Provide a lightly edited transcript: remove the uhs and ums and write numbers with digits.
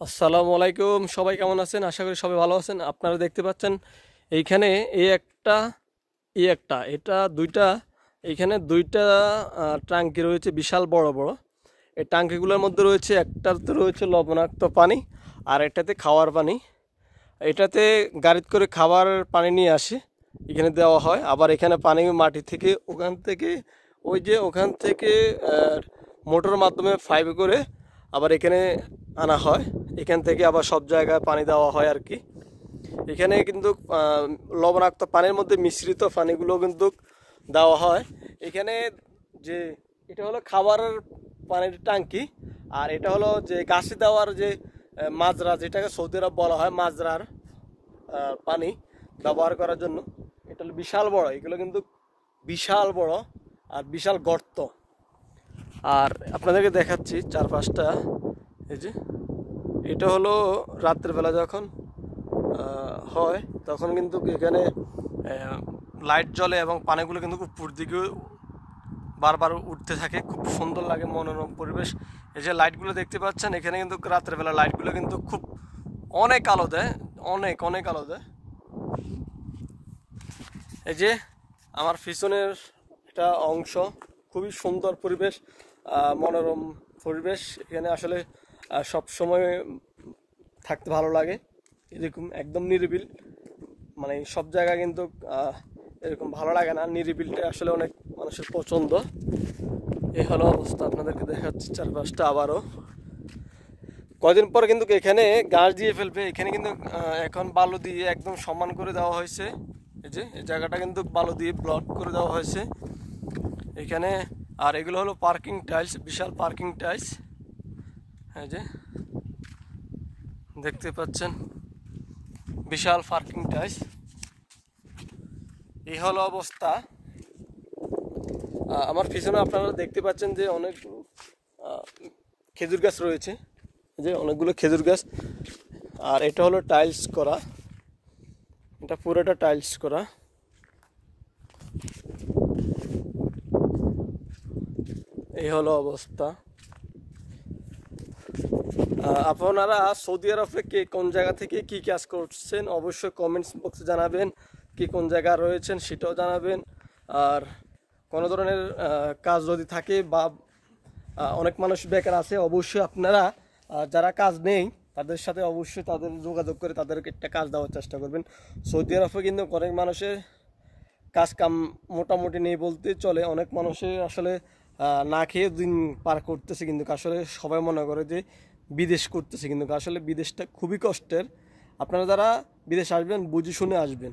আসসালামু আলাইকুম, সবাই কেমন আছেন? আশা করি সবাই ভালো আছেন। আপনারা দেখতে পাচ্ছেন এইখানে এই একটা এই একটা এটা দুইটা, এইখানে দুইটা ট্যাঙ্কি রয়েছে বিশাল বড় বড়। এই ট্যাঙ্কিগুলোর মধ্যে রয়েছে, একটাতে রয়েছে লবণাক্ত পানি আর একটাতে খাওয়ার পানি। এটাতে গাড়িতে করে খাবার পানি নিয়ে আসে, এখানে দেওয়া হয়। আবার এখানে পানি মাটি থেকে ওখান থেকে মোটর মাধ্যমে পাইপে করে আবার এখানে আনা হয়। এখান থেকে আবার সব জায়গায় পানি দেওয়া হয় আর কি। এখানে কিন্তু লবণাক্ত পানির মধ্যে মিশ্রিত পানিগুলো কিন্তু দেওয়া হয় এখানে। যে এটা হলো খাবারের পানির ট্যাঙ্কি, আর এটা হলো যে গাছে দেওয়ার যে মাজরা, যেটাকে সৌদি আরব বলা হয় মাজরার পানি ব্যবহার করার জন্য। এটা হলো বিশাল বড়, এগুলো কিন্তু বিশাল বড় আর বিশাল গর্ত। আর আপনাদেরকে দেখাচ্ছি চারপাশটা। এই যে এটা হলো রাত্রেবেলা যখন হয় তখন কিন্তু এখানে লাইট জ্বলে এবং পানিগুলো কিন্তু উপর দিকে বারবার উঠতে থাকে, খুব সুন্দর লাগে, মনোরম পরিবেশ। এই যে লাইটগুলো দেখতে পাচ্ছেন এখানে কিন্তু রাত্রেবেলা লাইটগুলো কিন্তু খুব অনেক আলো দেয়, অনেক অনেক আলো দেয়। এই যে আমার পিছনের একটা অংশ, খুবই সুন্দর পরিবেশ, মনোরম পরিবেশ। এখানে আসলে সব সময় থাকতে ভালো লাগে, এরকম একদম নিরিবিল। মানে সব জায়গা কিন্তু এরকম ভালো লাগে না, নিরিবিলটা আসলে অনেক মানুষের পছন্দ। এই হলো অবস্থা, আপনাদেরকে দেখাচ্ছি চারপাশটা আবারও। কদিন পর কিন্তু এখানে গাছ দিয়ে ফেলবে, এখানে কিন্তু এখন বালু দিয়ে একদম সমান করে দেওয়া হয়েছে। এই যে এই জায়গাটা কিন্তু বালু দিয়ে ব্লক করে দেওয়া হয়েছে এখানে। আর এগুলো হলো পার্কিং টাইলস, বিশাল পার্কিং টাইলস। এই যে দেখতে পাচ্ছেন বিশাল পার্কিং টাইলস। এই হলো অবস্থা। আমার পিছনে আপনারা দেখতে পাচ্ছেন যে অনেক খেজুর গাছ রয়েছে, যে অনেকগুলো খেজুর গাছ। আর এটা হলো টাইলস করা, এটা পুরোটা টাইলস করা। এই হলো অবস্থা। আপনারা সৌদি আরবে কে কোন জায়গা থেকে কি কাজ করছেন অবশ্যই কমেন্টস বক্সে জানাবেন। কি কোন জায়গা রয়েছেন সেটাও জানাবেন। আর কোনো ধরনের কাজ যদি থাকে বা অনেক মানুষ বেকার আছে, অবশ্যই আপনারা যারা কাজ নেই তাদের সাথে অবশ্যই তাদের যোগাযোগ করে তাদেরকে একটা কাজ দেওয়ার চেষ্টা করবেন। সৌদি আরবে কিন্তু অনেক মানুষের কাজ কাম মোটামুটি নেই বলতে চলে, অনেক মানুষের আসলে না খেয়ে দিন পার করতেছে। কিন্তু আসলে সবাই মনে করে যে বিদেশ করতেছে, কিন্তু আসলে বিদেশটা খুবই কষ্টের। আপনারা যারা বিদেশ আসবেন বুঝে শুনে আসবেন।